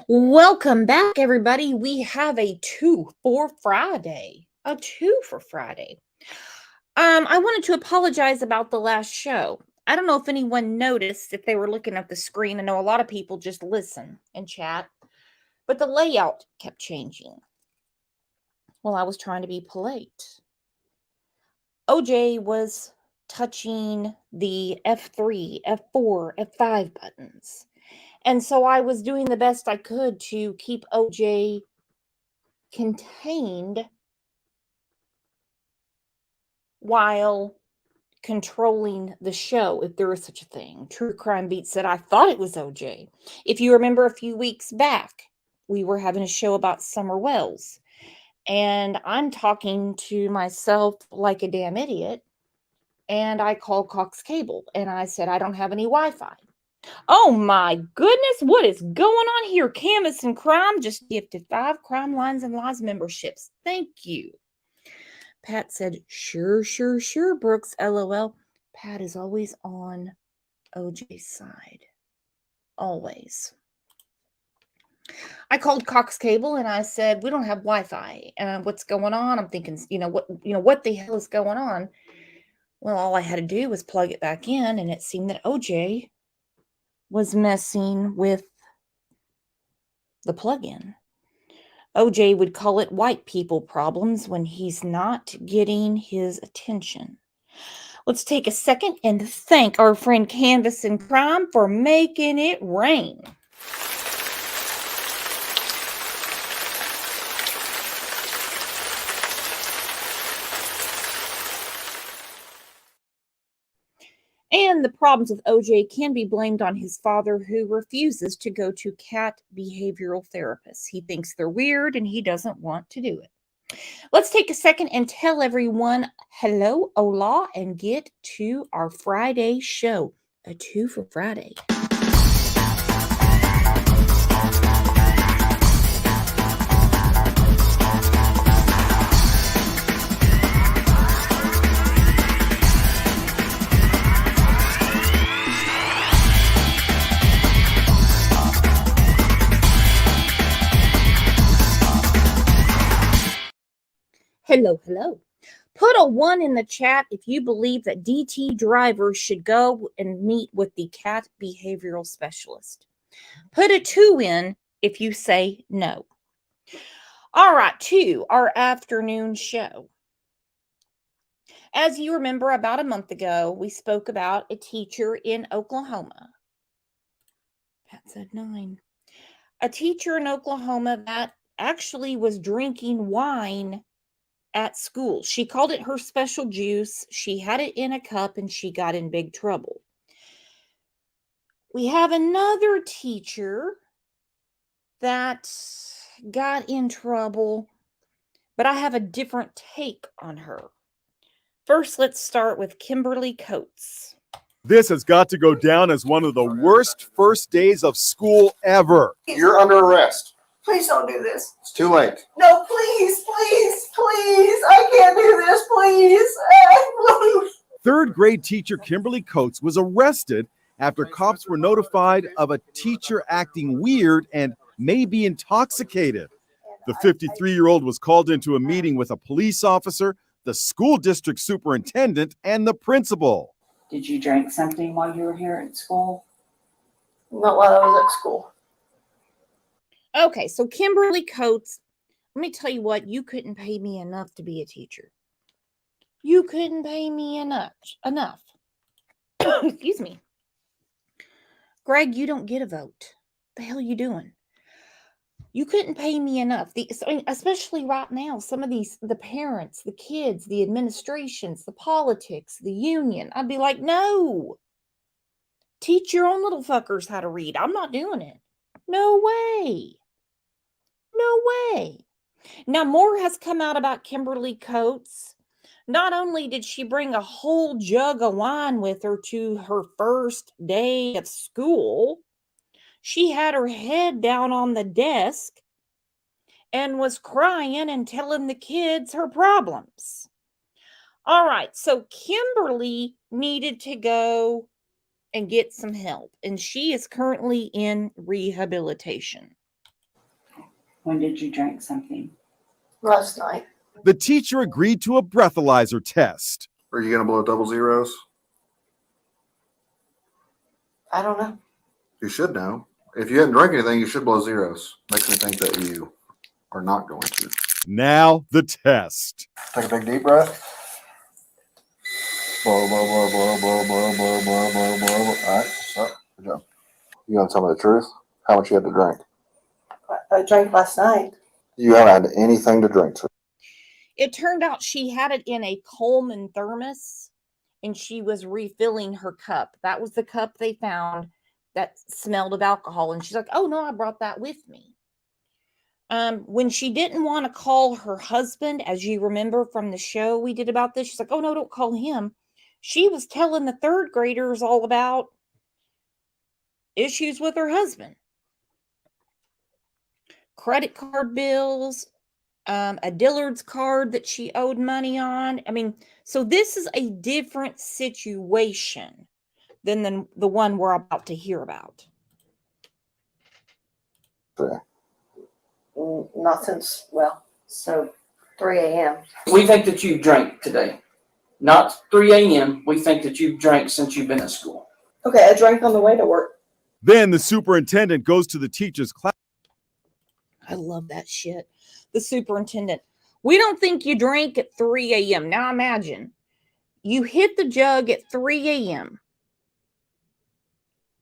Welcome back, everybody. We have a two for Friday. A two for Friday. I wanted to apologize about the last show. I don't know if anyone noticed if they were looking at the screen. I know a lot of people just listen and chat, but the layout kept changing. Well, I was trying to be polite. OJ was touching the F3, F4, F5 buttons. And so I was doing the best I could to keep OJ contained while controlling the show, if there is such a thing. True Crime Beat said, I thought it was OJ. If you remember a few weeks back, we were having a show about Summer Wells. And I'm talking to myself like a damn idiot. And I called Cox Cable and I said, I don't have any Wi-Fi. Oh my goodness, what is going on here? Camus and Crime just gifted 5 Crime Lines and Lies memberships. Thank you. Pat said, sure, Brooks, LOL. Pat is always on OJ's side. Always. I called Cox Cable and I said, we don't have Wi-Fi. What's going on? I'm thinking, what the hell is going on? Well, all I had to do was plug it back in, and it seemed that OJ was messing with the plug-in. OJ would call it white people problems when he's not getting his attention. Let's take a second and thank our friend Canvas and Crime for making it rain. And the problems with OJ can be blamed on his father, who refuses to go to cat behavioral therapists. He thinks they're weird and he doesn't want to do it. Let's take a second and tell everyone hello, hola, and get to our Friday show. A two for Friday. Hello. Put a 1 in the chat if you believe that DT drivers should go and meet with the cat behavioral specialist. Put a 2 in if you say no. All right, to our afternoon show. As you remember, about a month ago, we spoke about a teacher in Oklahoma. Pat said 9. A teacher in Oklahoma that actually was drinking wine at school. She called it her special juice. She had it in a cup and she got in big trouble. We have another teacher that got in trouble, but I have a different take on her. First, let's start with Kimberly Coats. This has got to go down as one of the worst first days of school ever. You're under arrest. Please don't do this. It's too late. No, please. I can't do this, please. Third grade teacher Kimberly Coats was arrested after cops were notified of a teacher acting weird and may be intoxicated. The 53-year-old was called into a meeting with a police officer, the school district superintendent, and the principal. Did you drink something while you were here at school? Not while I was at school. Okay, so Kimberly Coats, let me tell you what, you couldn't pay me enough to be a teacher. You couldn't pay me enough. Excuse me. Greg, you don't get a vote. The hell you doing? You couldn't pay me enough. Especially right now, some of the parents, the kids, the administrations, the politics, the union. I'd be like, no. Teach your own little fuckers how to read. I'm not doing it. No way. Now, more has come out about Kimberly Coats. Not only did she bring a whole jug of wine with her to her first day of school, she had her head down on the desk and was crying and telling the kids her problems. All right, so Kimberly needed to go and get some help, and she is currently in rehabilitation. When did you drink something? Last night. The teacher agreed to a breathalyzer test. Are you going to blow double zeros? I don't know. You should know. If you hadn't drank anything, you should blow zeros. Makes me think that you are not going to. Now the test. Take a big deep breath. Blow, blow, blow, blow, blow, blow, blow, blow, blow, blow. All right, stop. Good job. You want to tell me the truth? How much you had to drink? I drank last night. You haven't had anything to drink. So It turned out she had it in a Coleman thermos and she was refilling her cup. That was the cup they found that smelled of alcohol. And she's like, oh no, I brought that with me. When she didn't want to call her husband, as you remember from the show we did about this, she's like, oh no, don't call him. She was telling the third graders all about issues with her husband. Credit card bills, a Dillard's card that she owed money on. I mean, so this is a different situation than the one we're about to hear about. Not since, well, So 3 a.m. We think that you drank today. Not 3 a.m. We think that you've drank since you've been at school. Okay, I drank on the way to work. Then the superintendent goes to the teacher's class. I love that shit. The superintendent. We don't think you drank at 3 a.m. Now imagine you hit the jug at 3 a.m.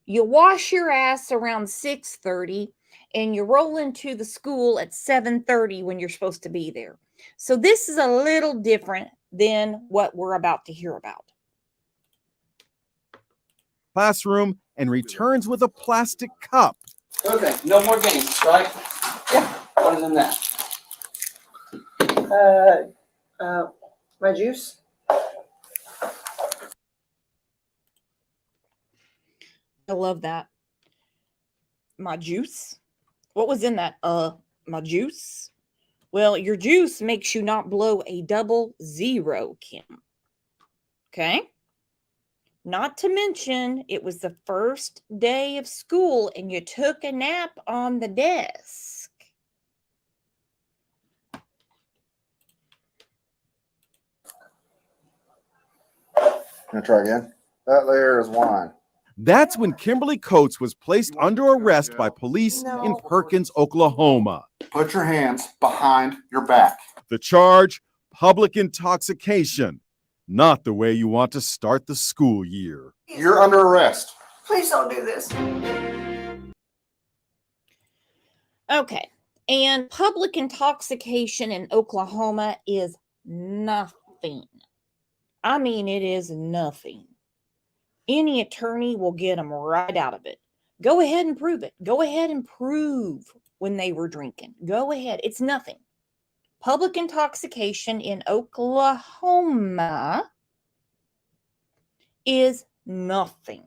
You wash your ass around 6:30 and you roll into the school at 7:30 when you're supposed to be there. So this is a little different than what we're about to hear about. Classroom and returns with a plastic cup. Okay, no more games, right? Yeah. What is in that? My juice. I love that. My juice? What was in that? My juice? Well, your juice makes you not blow a double zero, Kim. Okay? Not to mention, it was the first day of school and you took a nap on the desk. Gonna try again. That there is wine. That's when Kimberly Coats was placed under arrest by police in Perkins, Oklahoma. Put your hands behind your back. The charge, public intoxication. Not the way you want to start the school year. You're under arrest. Please don't do this. Okay. And public intoxication in Oklahoma is nothing. I mean, it is nothing. Any attorney will get them right out of it. Go ahead and prove it. Go ahead and prove when they were drinking. Go ahead. It's nothing. Public intoxication in Oklahoma is nothing.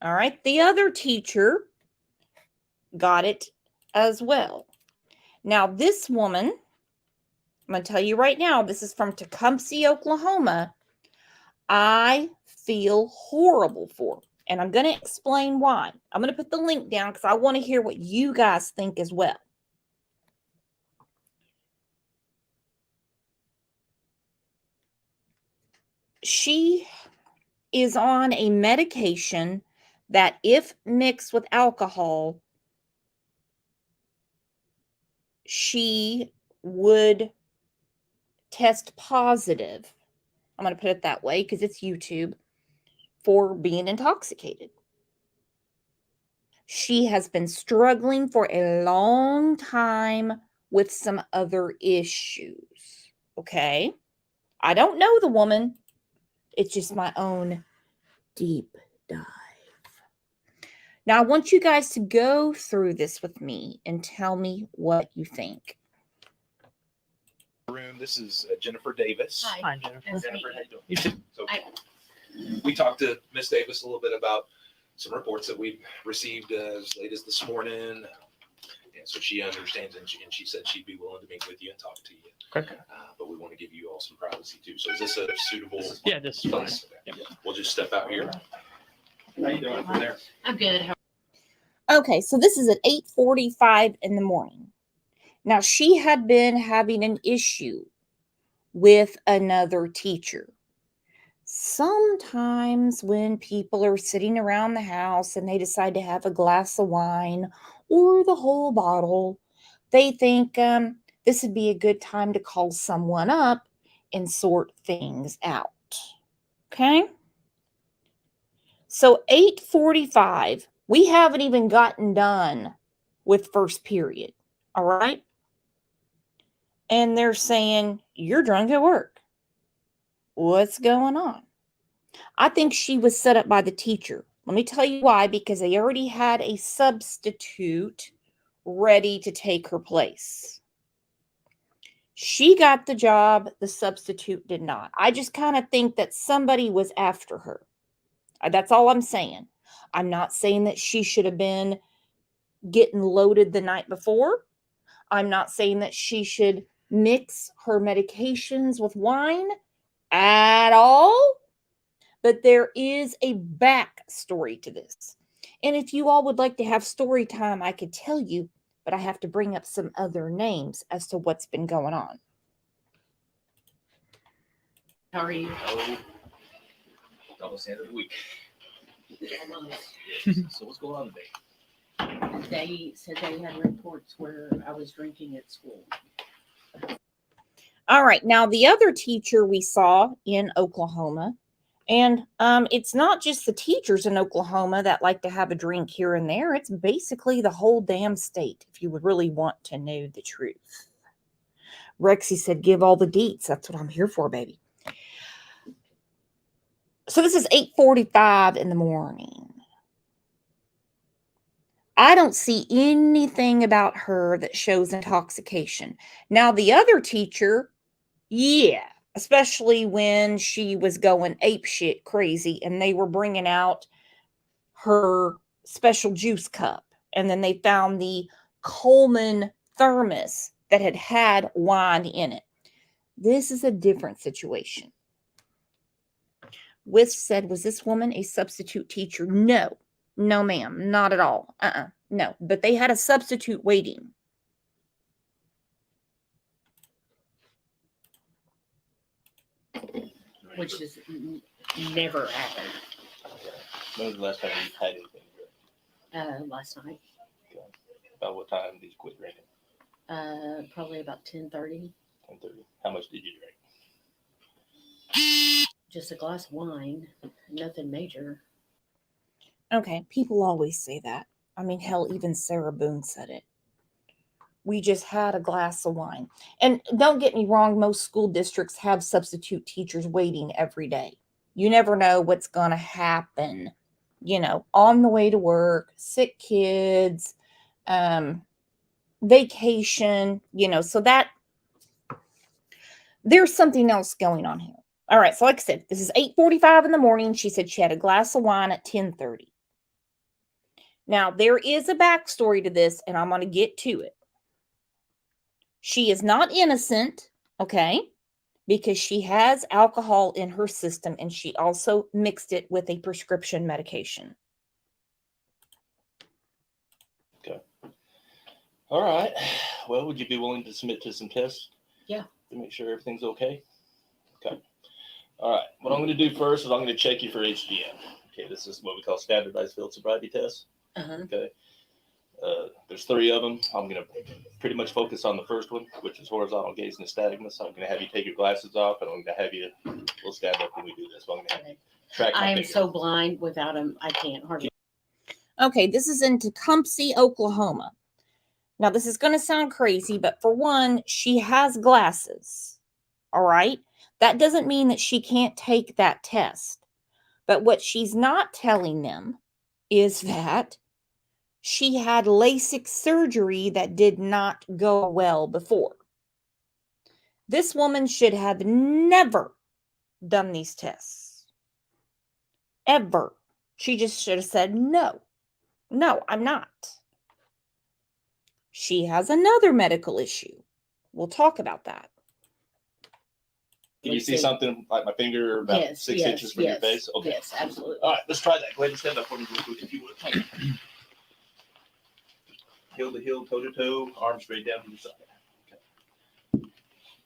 All right. The other teacher got it as well. Now, this woman, I'm going to tell you right now, this is from Tecumseh, Oklahoma. I feel horrible for. And I'm going to explain why. I'm going to put the link down because I want to hear what you guys think as well. She is on a medication that, if mixed with alcohol, she would test positive. I'm going to put it that way because it's YouTube, for being intoxicated. She has been struggling for a long time with some other issues. Okay? I don't know the woman. It's just my own deep dive. Now, I want you guys to go through this with me and tell me what you think. Room. This is Jennifer Davis. Hi, Jennifer. Jennifer, how you doing? You too. So we talked to Miss Davis a little bit about some reports that we've received as late as this morning. And so she understands, and she said she'd be willing to meet with you and talk to you. Okay. But we want to give you all some privacy too. So is this a suitable Yeah, this is fine. place? Okay. We'll just step out here. How you doing from there? I'm good. Okay, so this is at 8:45 in the morning. Now, she had been having an issue with another teacher. Sometimes when people are sitting around the house and they decide to have a glass of wine or the whole bottle, they think this would be a good time to call someone up and sort things out. Okay? So 8:45, we haven't even gotten done with first period. All right? And they're saying, "You're drunk at work. What's going on?" I think she was set up by the teacher. Let me tell you why, because they already had a substitute ready to take her place. She got the job, the substitute did not. I just kind of think that somebody was after her. That's all I'm saying. I'm not saying that she should have been getting loaded the night before. I'm not saying that she should mix her medications with wine at all. But there is a backstory to this. And if you all would like to have story time, I could tell you, but I have to bring up some other names as to what's been going on. How are you? Oh, almost the end of the week. So what's going on today? They said they had reports where I was drinking at school. All right. Now, the other teacher we saw in Oklahoma, and it's not just the teachers in Oklahoma that like to have a drink here and there. It's basically the whole damn state, if you would really want to know the truth. Rexy said, "Give all the deets." That's what I'm here for, baby. So this is 8:45 in the morning. I don't see anything about her that shows intoxication. Now, the other teacher, yeah, especially when she was going apeshit crazy and they were bringing out her special juice cup. And then they found the Coleman thermos that had wine in it. This is a different situation. Wisp said, "Was this woman a substitute teacher?" No, ma'am, not at all. No, but they had a substitute waiting. Which has never happened. When was the last time you had anything to drink? Last night. Okay. About what time did you quit drinking? Probably about 10:30. 10:30. How much did you drink? Just a glass of wine. Nothing major. Okay, people always say that. I mean, hell, even Sarah Boone said it. We just had a glass of wine. And don't get me wrong, most school districts have substitute teachers waiting every day. You never know what's going to happen, on the way to work, sick kids, vacation, so that there's something else going on here. All right, so like I said, this is 8:45 in the morning. She said she had a glass of wine at 10:30. Now, there is a backstory to this, and I'm going to get to it. She is not innocent, okay, because she has alcohol in her system, and she also mixed it with a prescription medication. Okay. All right. Well, would you be willing to submit to some tests? Yeah. To make sure everything's okay? Okay. All right. What I'm going to do first is I'm going to check you for HGM. Okay. This is what we call standardized field sobriety tests. Okay. There's 3 of them. I'm going to pretty much focus on the first one, which is horizontal gaze nystagmus. I'm going to have you take your glasses off, and I'm going to have you, we'll stand up when we do this. But I'm going to have you track my I am finger. so blind without them. I can't hardly. Okay, this is in Tecumseh, Oklahoma. Now, this is going to sound crazy, but for one, she has glasses. All right? That doesn't mean that she can't take that test. But what she's not telling them is that she had LASIK surgery that did not go well before. This woman should have never done these tests. Ever. She just should have said, no, I'm not. She has another medical issue. We'll talk about that. Can you see something like my finger about 6 inches from your face? Okay. Yes, absolutely. All right, let's try that. Go ahead and stand up for me real quick if you would. Heel to heel, toe to toe, arms straight down to the side.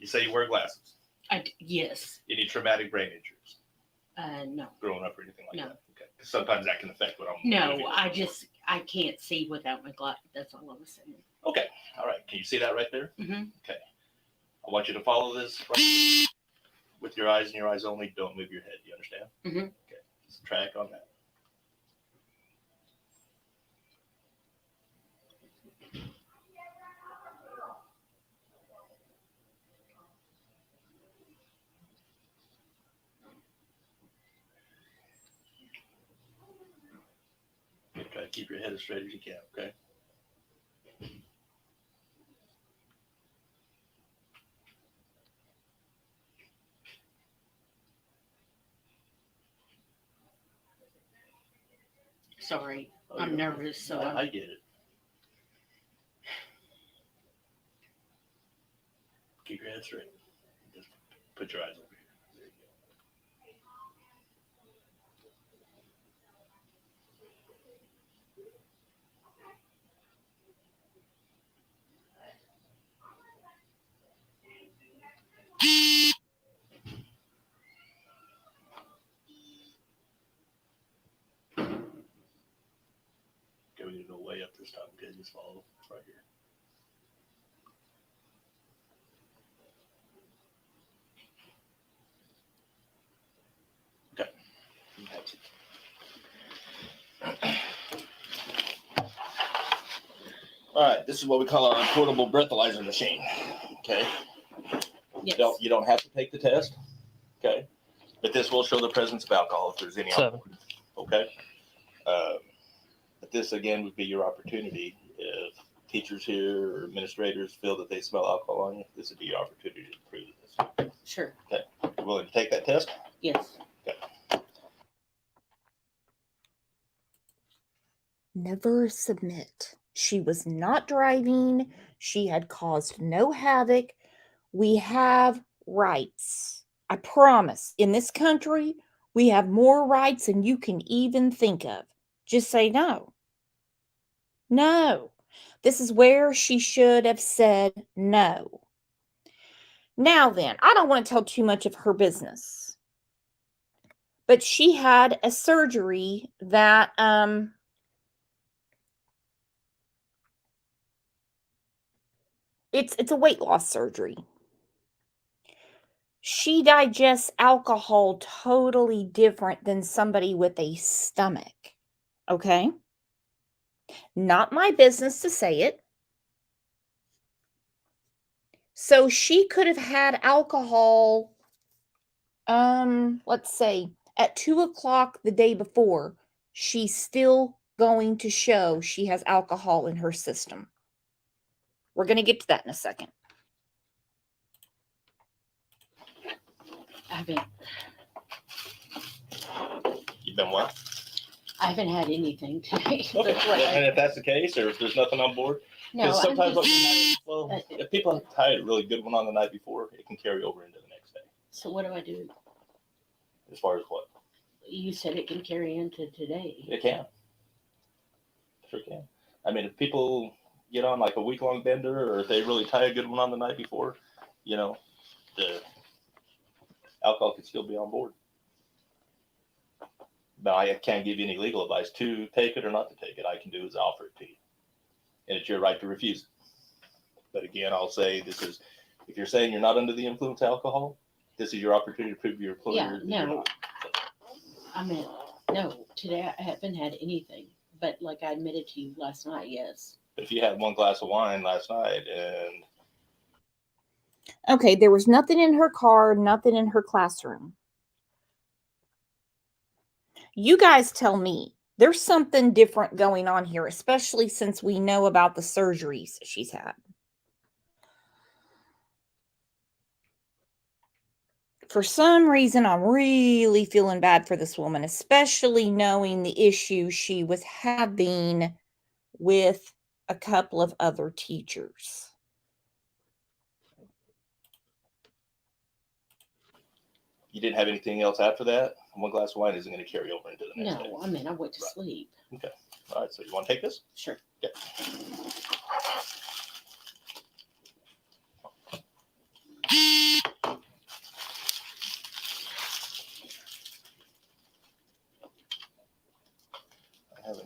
You say you wear glasses. Yes. Any traumatic brain injuries No. growing up or anything like No. that? Okay. 'Cause sometimes that can affect what I'm. No, moving I as well. just I can't see without my glasses. That's all I was saying. Okay. All right. Can you see that right there? Mhm. Okay. I want you to follow this right here with your eyes and your eyes only. Don't move your head. You understand? Mhm. Okay. Just track on that. Okay, try to keep your head as straight as you can. Okay. Sorry, Oh, I'm you're okay. nervous, so I get it. Keep your head straight. Just put your eyes over here. There you go. Okay, we need to go way up this time. Okay, just follow right here. Okay. That's it. All right, this is what we call our portable breathalyzer machine. Okay. yes. You don't have to take the test. Okay. But this will show the presence of alcohol if there's any on board. Okay. But this again would be your opportunity if teachers here or administrators feel that they smell alcohol on you. This would be your opportunity to prove this. Sure. You willing to take that test? Yes. Never submit. She was not driving. She had caused no havoc. We have rights. I promise. In this country, we have more rights than you can even think of. Just say no. No. This is where she should have said no. Now then, I don't want to tell too much of her business. But she had a surgery that it's a weight loss surgery. She digests alcohol totally different than somebody with a stomach. Okay? Not my business to say it. So she could have had alcohol, let's say at 2:00 the day before. She's still going to show she has alcohol in her system. We're going to get to that in a second. You've been what? I haven't had anything today. Okay. That's what And if that's the case, or if there's nothing on board, no, because sometimes I'm what just, can happen, well, if people have had a really good one on the night before, it can carry over into the next day. so what do I do? As far as what? You said it can carry into today. It can. Sure can. I mean, if people get on like a week-long bender, or if they really tie a good one on the night before, the alcohol could still be on board. Now, I can't give you any legal advice to take it or not to take it. I can do is offer it to you. And it's your right to refuse it. But again, I'll say this is, if you're saying you're not under the influence of alcohol, this is your opportunity to prove to your employer Yeah, that you're no. not. I mean, no, today I haven't had anything. But like I admitted to you last night, yes. But if you had one glass of wine last night and Okay, there was nothing in her car, nothing in her classroom. You guys tell me. There's something different going on here, especially since we know about the surgeries she's had. For some reason, I'm really feeling bad for this woman, especially knowing the issue she was having with a couple of other teachers. you didn't have anything else after that, one glass of wine isn't going to carry over into the next day. No, I mean, I went to sleep. Okay. All right. So you want to take this? Sure. Okay.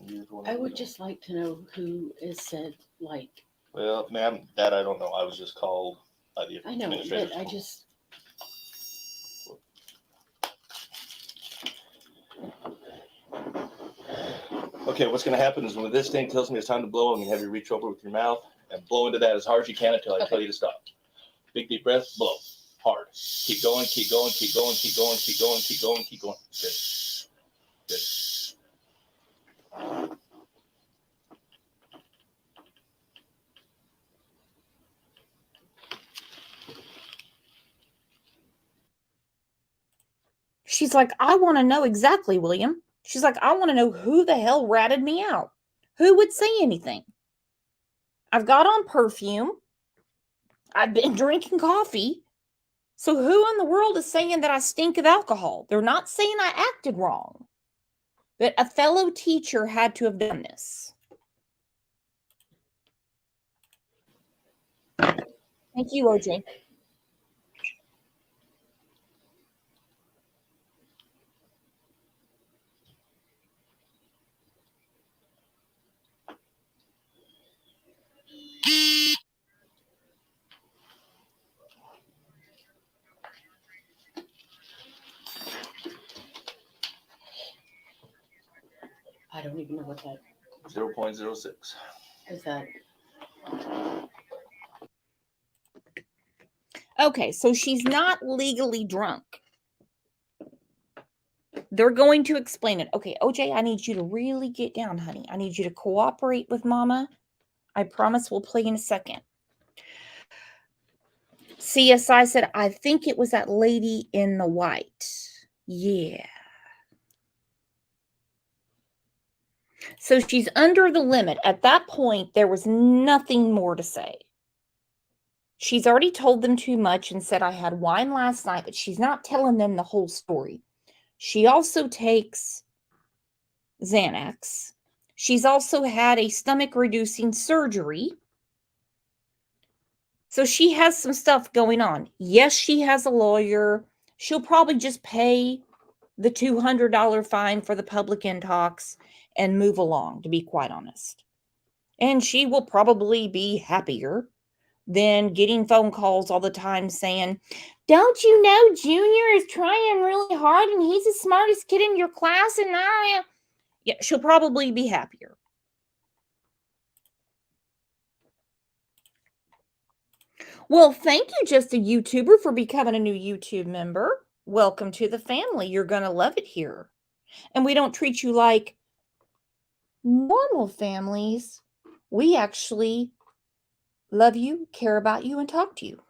used one. I would just like to know who is said, like, Well, ma'am, that I don't know. I was just called by the I know, administrator. but I just, Okay, what's going to happen is when this thing tells me it's time to blow, I'm going to have you reach over with your mouth and blow into that as hard as you can until I tell you to stop. Big deep breath, blow. Hard. Keep going, keep going, keep going, keep going, keep going, keep going, keep going. Good. Good. She's like, I want to know exactly, William. She's like, I want to know who the hell ratted me out. Who would say anything? I've got on perfume. I've been drinking coffee. So who in the world is saying that I stink of alcohol? They're not saying I acted wrong. But a fellow teacher had to have done this. Thank you, OJ. I don't even know what that 0.06. is. That Okay, so she's not legally drunk. They're going to explain it. Okay, OJ, I need you to really get down, honey. I need you to cooperate with Mama. I promise we'll play in a second. CSI said, I think it was that lady in the white. Yeah. So she's under the limit. At that point, there was nothing more to say. She's already told them too much and said, I had wine last night, but she's not telling them the whole story. She also takes Xanax. She's also had a stomach-reducing surgery. So she has some stuff going on. Yes, she has a lawyer. She'll probably just pay the $200 fine for the public intox and move along, to be quite honest. And she will probably be happier than getting phone calls all the time saying, don't you know Junior is trying really hard and he's the smartest kid in your class and I... Yeah, she'll probably be happier. Well, thank you, Just a YouTuber, for becoming a new YouTube member. Welcome to the family. You're going to love it here. And we don't treat you like normal families. We actually love you, care about you, and talk to you.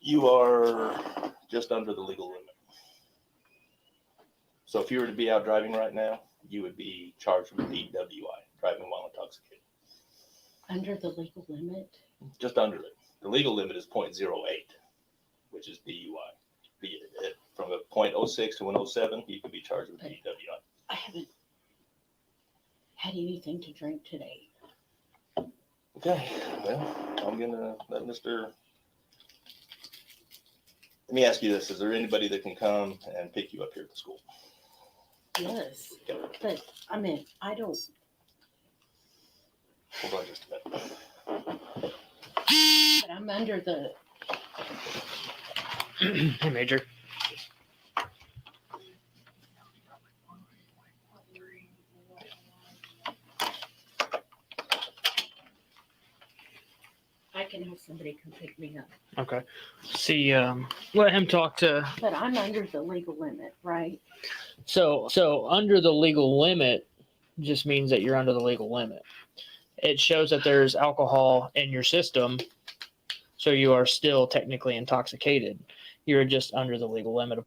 You are just under the legal limit. So if you were to be out driving right now, you would be charged with DWI, driving while intoxicated. under the legal limit. Just under it. The legal limit is 0.08, which is DUI. From a 0.06 to 107, you can be charged with DWI. I haven't had anything to drink today. Okay, well, I'm gonna let Mr. Let me ask you this: is there anybody that can come and pick you up here at the school? Yes, but I mean, I don't. Hold on just a minute. But I'm under the. Hey, Major. I can have somebody come pick me up. Okay. See, let him talk to. But I'm under the legal limit, right? So under the legal limit just means that you're under the legal limit. It shows that there's alcohol in your system, so you are still technically intoxicated. You're just under the legal limit.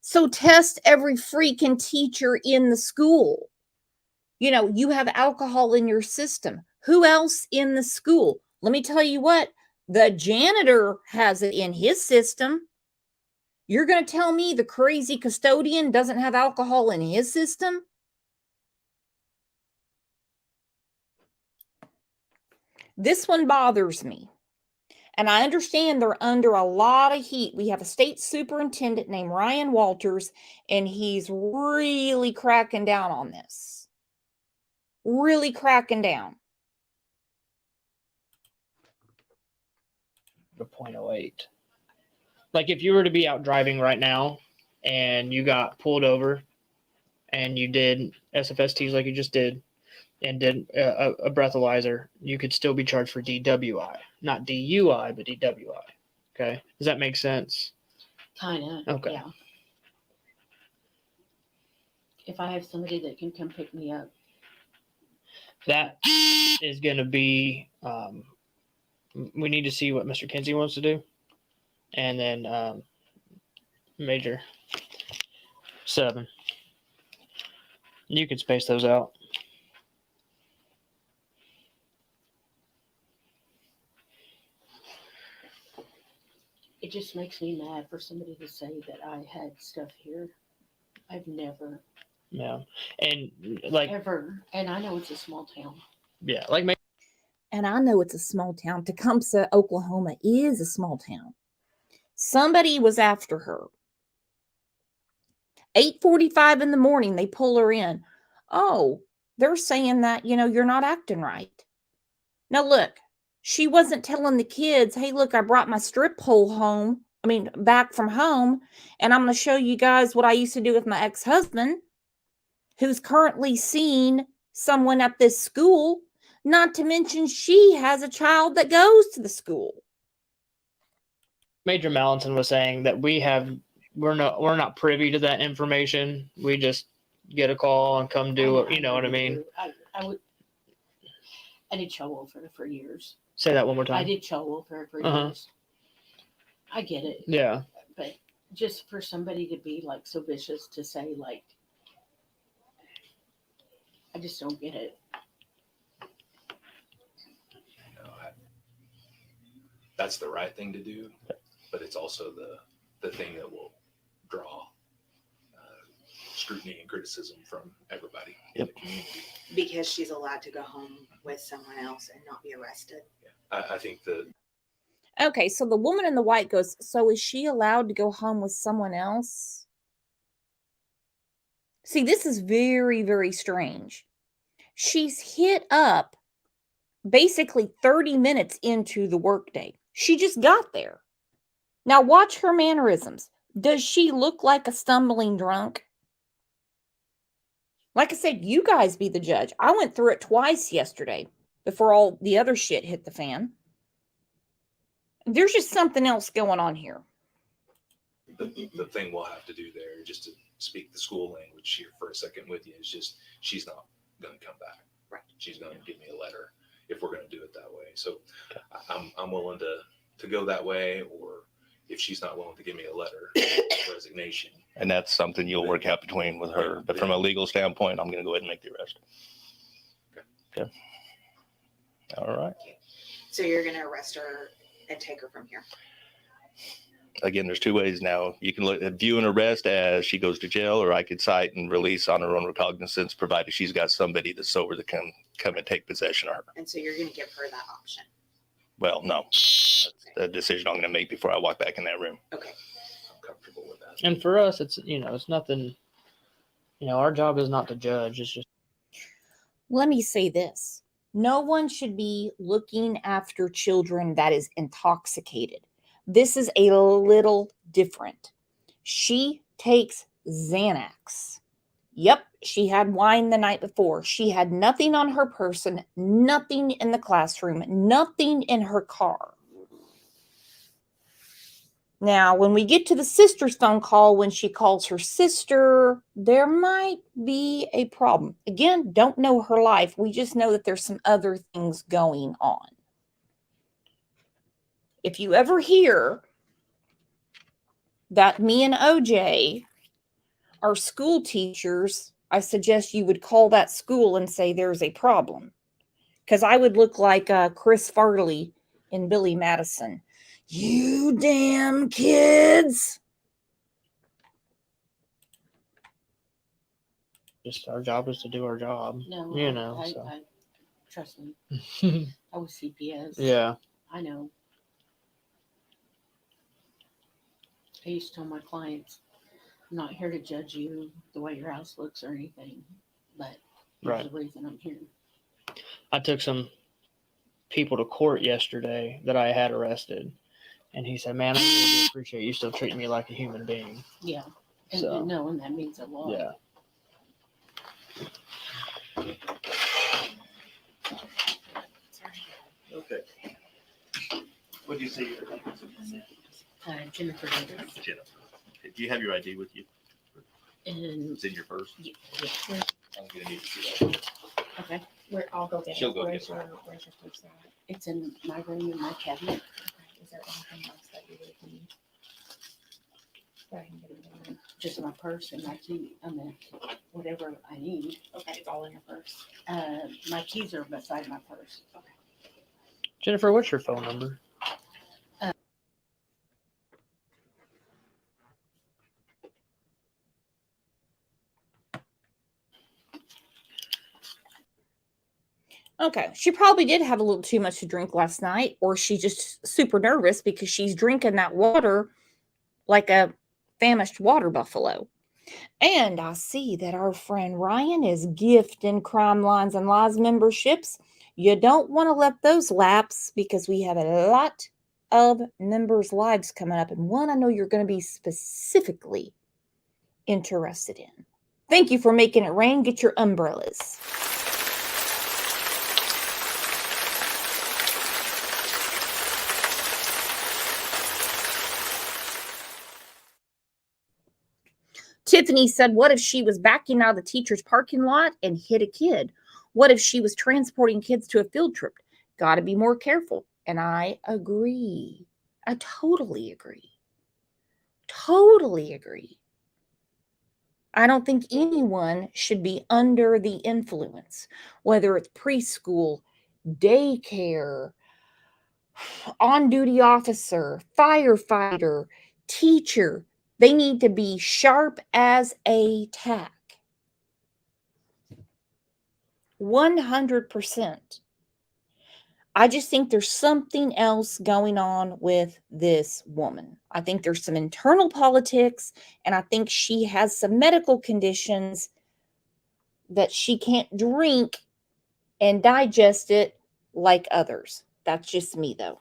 So test every freaking teacher in the school. You know, you have alcohol in your system. Who else in the school? Let me tell you what, the janitor has it in his system. You're going to tell me the crazy custodian doesn't have alcohol in his system? This one bothers me. And I understand they're under a lot of heat. We have a state superintendent named Ryan Walters, and he's really cracking down on this. Really cracking down. The 0.08. Like if you were to be out driving right now and you got pulled over and you did SFSTs like you just did and did a breathalyzer, you could still be charged for DWI. Not DUI, but DWI. Okay. Does that make sense? Kind of. Okay. Yeah. If I have somebody that can come pick me up. That is going to be, we need to see what Mr. Kinsey wants to do. And then Major 7. You can space those out. It just makes me mad for somebody to say that I had stuff here. I've never, Yeah. And like, ever, and I know it's a small town. yeah, like And I know it's a small town. Tecumseh, Oklahoma is a small town. Somebody was after her. 8:45 in the morning, they pull her in. Oh, they're saying that, you're not acting right. Now, look, she wasn't telling the kids, hey, look, I brought my strip pole back from home, and I'm going to show you guys what I used to do with my ex-husband, who's currently seeing someone at this school, not to mention she has a child that goes to the school. Major Mallinson was saying that we're not privy to that information. We just get a call and come do it. You know what I mean? I did show welfare for years. Say that one more I time. did show welfare for Uh-huh. years. I get it. Yeah. But just for somebody to be like so vicious to say like, I just don't get it. That's the right thing to do, but it's also the thing that will draw scrutiny and criticism from everybody in the community. Because she's allowed to go home with someone else and not be arrested. Yeah. I think that. Okay, so the woman in the white goes, so is she allowed to go home with someone else? See, this is very, very strange. She's hit up basically 30 minutes into the workday. She just got there. Now watch her mannerisms. Does she look like a stumbling drunk? Like I said, you guys be the judge. I went through it twice yesterday before all the other shit hit the fan. There's just something else going on here. The thing we'll have to do there, just to speak the school language here for a second with you, is just she's not going to come back. Right. She's going to give me a letter if we're going to do it that way. So I'm willing to go that way, or if she's not willing to give me a letter of resignation. And that's something you'll work out between with her. But from a legal standpoint, I'm going to go ahead and make the arrest. Okay. All right. So you're going to arrest her and take her from here. Again, there's 2 ways now. You can view an arrest as she goes to jail, or I could cite and release on her own recognizance, provided she's got somebody that's sober that can come and take possession of her. And so you're going to give her that option. Well, no. That's a decision I'm going to make before I walk back in that room. Okay. I'm comfortable with that. And for us, it's nothing. Our job is not to judge. It's just. Let me say this. No one should be looking after children that is intoxicated. This is a little different. She takes Xanax. Yep, she had wine the night before. She had nothing on her person, nothing in the classroom, nothing in her car. Now, when we get to the sister's phone call, when she calls her sister, there might be a problem. Again, don't know her life. We just know that there's some other things going on. If you ever hear that me and OJ are school teachers, I suggest you would call that school and say there's a problem. Because I would look like Chris Farley in Billy Madison. You damn kids. Just our job is to do our job. No, I trust me. I was CPS. Yeah. I know. I used to tell my clients, I'm not here to judge you the way your house looks or anything, but there's Right. a reason I'm here. I took some people to court yesterday that I had arrested, and he said, "Man, I really do appreciate you still treating me like a human being." Yeah. And So, no, and that means a lot. yeah. Okay. What do you say? Jennifer Davis. Jennifer. Okay. Do you have your ID with you? And It's in your purse? yeah. I'm going to need to see that. Okay. I'll go get She'll it. go Where's get your purse at? It's in my room in my cabinet. Okay. Is there anything else that you would need? That I can get it in? Just my purse and my key. I mean, whatever I need. Okay, it's all in your purse. My keys are beside my purse. Okay. Jennifer, what's your phone number? Okay, she probably did have a little too much to drink last night, or she's just super nervous because she's drinking that water like a famished water buffalo. And I see that our friend Ryan is gifting Crime Lines and Lies memberships. You don't want to let those lapse because we have a lot of members' lives coming up, and one I know you're going to be specifically interested in. Thank you for making it rain. Get your umbrellas. Tiffany said, what if she was backing out of the teacher's parking lot and hit a kid? What if she was transporting kids to a field trip? Got to be more careful. And I agree. I totally agree. Totally agree. I don't think anyone should be under the influence, whether it's preschool, daycare, on-duty officer, firefighter, teacher. They need to be sharp as a tack. 100%. I just think there's something else going on with this woman. I think there's some internal politics, and I think she has some medical conditions that she can't drink and digest it like others. That's just me, though.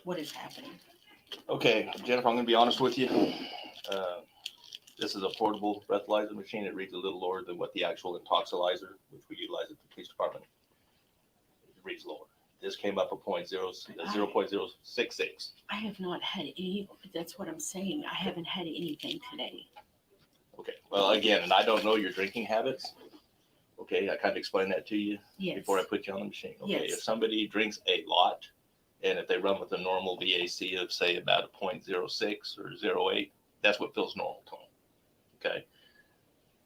What is happening? Okay, Jennifer, I'm going to be honest with you. This is a portable breathalyzer machine. It reads a little lower than what the actual Intoxilizer, which we utilize at the police department, it reads lower. This came up at 0.066. I have not had any. That's what I'm saying. I haven't had anything today. Okay, well, again, and I don't know your drinking habits. Okay, I kind of explained that to you before I put you on the machine. Okay, Yes. If somebody drinks a lot, and if they run with a normal VAC of say about a 0.06 or 0.08, that's what feels normal to them. Okay.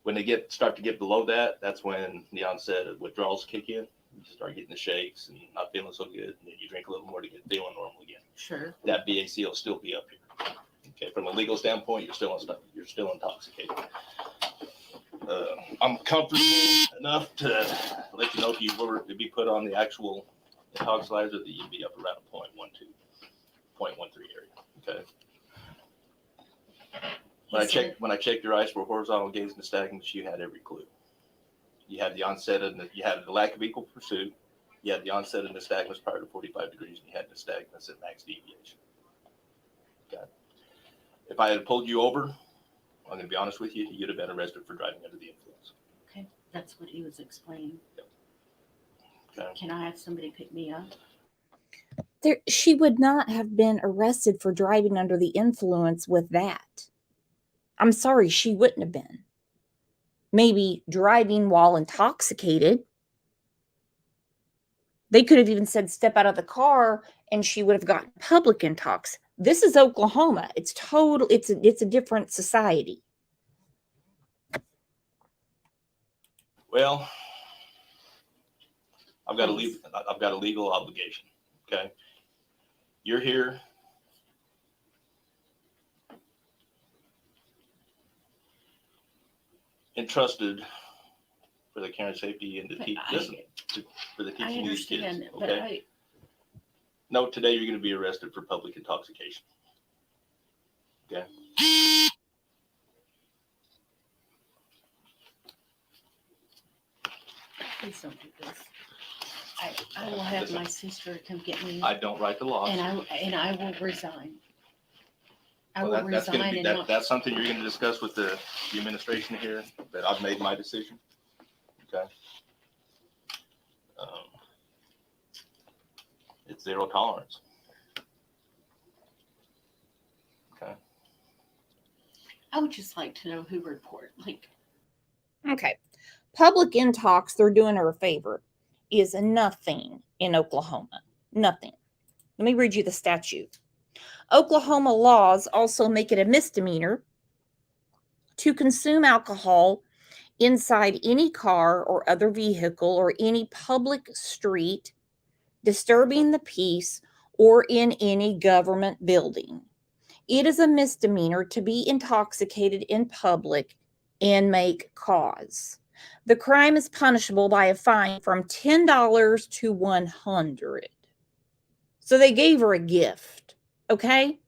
When they start to get below that, that's when the onset of withdrawals kick in. You start getting the shakes and not feeling so good, and then you drink a little more to get feeling normal again. Sure. That VAC will still be up here. Okay, from a legal standpoint, you're still intoxicated. I'm comfortable enough to let you know if you were to be put on the actual Intoxilizer that you'd be up around a 0.12, 0.13 area. Okay. When I checked your eyes for horizontal gaze nystagmus, you had every clue. You had the onset of you had the lack of equal pursuit. You had the onset of nystagmus prior to 45 degrees, and you had nystagmus at max deviation. Okay. If I had pulled you over, I'm going to be honest with you, you'd have been arrested for driving under the influence. Okay, that's what he was explaining. Yep. Okay. Can I have somebody pick me up? She would not have been arrested for driving under the influence with that. I'm sorry, she wouldn't have been. Maybe driving while intoxicated. They could have even said step out of the car and she would have gotten public intox. This is Oklahoma. It's a different society. Well, I've got a legal obligation. Okay. You're here entrusted for the care and safety and to But teach for the I teaching of these kids. understand, but Okay. No, today you're going to be arrested for public intoxication. Okay. please don't do this. I will have my sister come get me, I don't write the laws. and I will resign. I will That's going to resign be and that, not. that's something you're going to discuss with the administration here. That I've made my decision. Okay. It's zero tolerance. Okay. I would just like to know who report. Like, Okay. Public Intox, they're doing her a favor, is nothing in Oklahoma. Nothing. Let me read you the statute. Oklahoma laws also make it a misdemeanor to consume alcohol inside any car or other vehicle or any public street, disturbing the peace, or in any government building. It is a misdemeanor to be intoxicated in public and make cause. The crime is punishable by a fine from $10 to $100. So they gave her a gift, okay?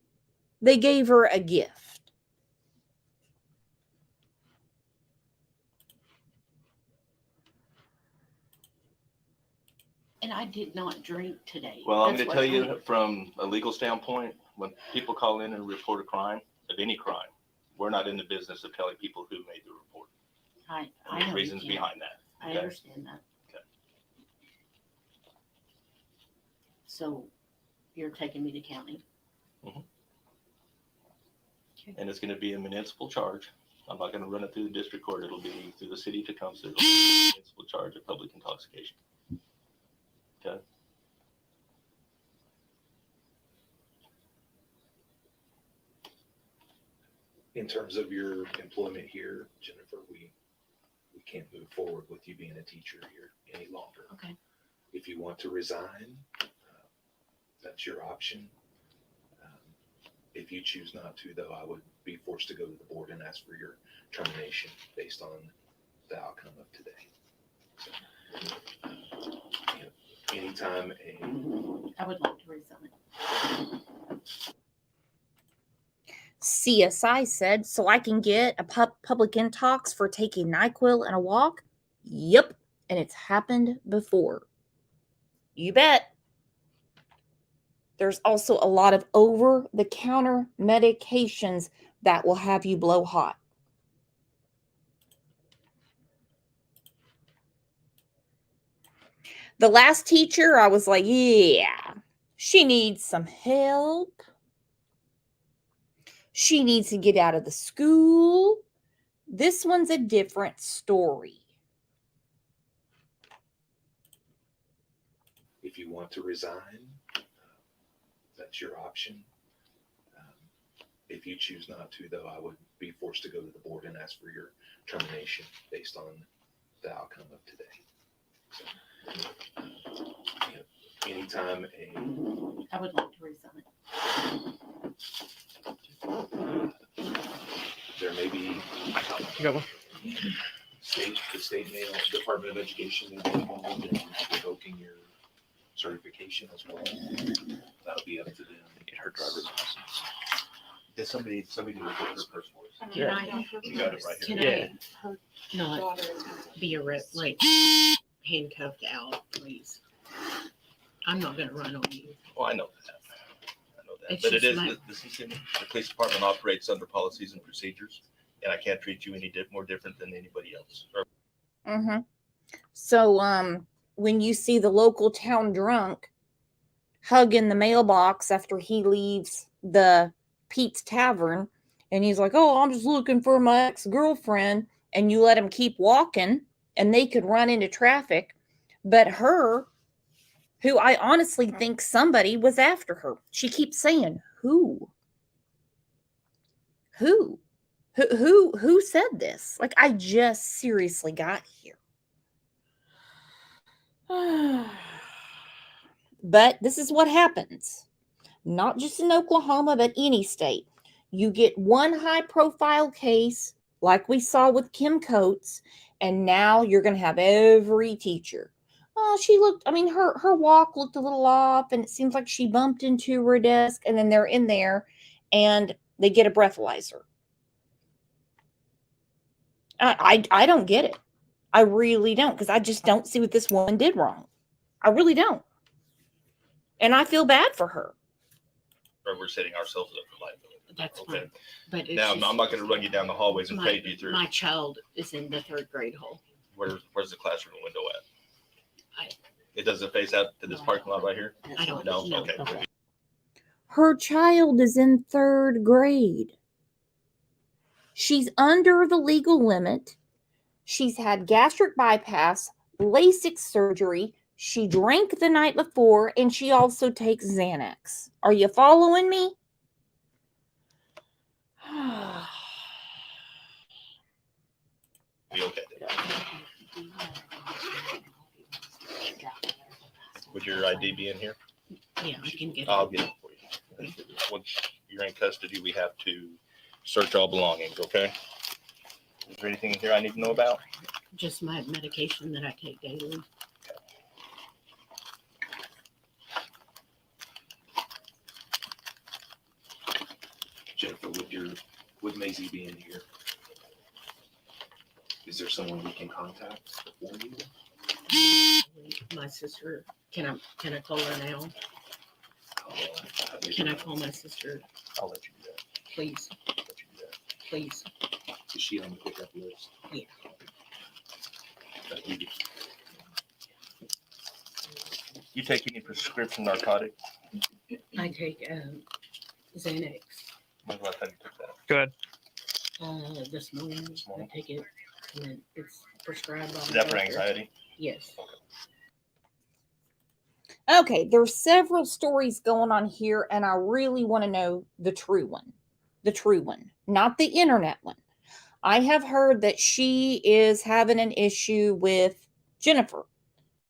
They gave her a gift. and I did not drink today. Well, I'm That's going to what tell you from a legal standpoint, when people call in and report a crime, of any crime, we're not in the business of telling people who made the report. I There's know reasons you can't. behind that. I Okay. understand that. Okay. So you're taking me to county. And it's going to be a municipal charge. I'm not going to run it through the district court. It'll be through the city to Tecumseh. It'll be a municipal charge of public intoxication. Okay. In terms of your employment here, Jennifer, we can't move forward with you being a teacher here any longer. Okay. If you want to resign, that's your option. If you choose not to, though, I would be forced to go to the board and ask for your termination based on the outcome of today. So, anytime I would like to resign. CSI said, so I can get a public intox for taking NyQuil and a walk? Yep. And it's happened before. You bet. There's also a lot of over-the-counter medications that will have you blow hot. The last teacher, I was like, yeah, she needs some help. She needs to get out of the school. This one's a different story. if you want to resign, that's your option. If you choose not to, though, I would be forced to go to the board and ask for your termination based on the outcome of today. So, anytime I would like to resign. there may be Go. the state mail Department of Education may be involved in revoking your certification as well. That'll be up to them. Get her driver's license. Did somebody report her personally? Yeah. You got it right Can here. I not be handcuffed out, please? I'm not gonna run on you. Well, I know that. It's But it just is, my- this is, the police department operates under policies and procedures, and I can't treat you any more different than anybody else. Mm-hmm. So, when you see the local town drunk hugging the mailbox after he leaves the Pete's Tavern, and he's like, "Oh, I'm just looking for my ex-girlfriend," and you let him keep walking, and they could run into traffic, but her, who I honestly think somebody was after her. She keeps saying, "Who? Who? Who said this?" Like, I just seriously got here. But this is what happens. Not just in Oklahoma, but any state. You get one high-profile case like we saw with Kim Coats, and now you're going to have every teacher. Oh, she looked, I mean, her walk looked a little off, and it seems like she bumped into her desk, and then they're in there and they get a breathalyzer. I don't get it. I really don't, because I just don't see what this woman did wrong. I really don't. And I feel bad for her. Or we're setting ourselves up for liability. That's Okay. fine. But it's Now, just, I'm not going to run you down the hallways and page you through. my child is in the 3rd grade hall. Where's the classroom window at? I- It doesn't face out to this parking lot right here? I don't No? know. Okay. Her child is in 3rd grade. She's under the legal limit. She's had gastric bypass, LASIK surgery. She drank the night before, and she also takes Xanax. Are you following me? Be okay. Would your ID be in here? Yeah, I can get it. I'll get it for you. Once you're in custody, we have to search all belongings, okay? Is there anything in here I need to know about? Just my medication that I take daily. Jennifer, would Maisie be in here? Is there someone we can contact for you? My sister, can I call her now? Can I call my sister, I'll let you do that. please? I'll let you do that. Please. Is she on the pickup list? Yeah. You take any prescription narcotic? I take Xanax. When's the last time you took that? Good. This morning. This morning? I take it, and then it's prescribed by Is my that for doctor. anxiety? Yes. Okay, there's several stories going on here, and I really want to know the true one. The true one, not the internet one. I have heard that she is having an issue with Jennifer,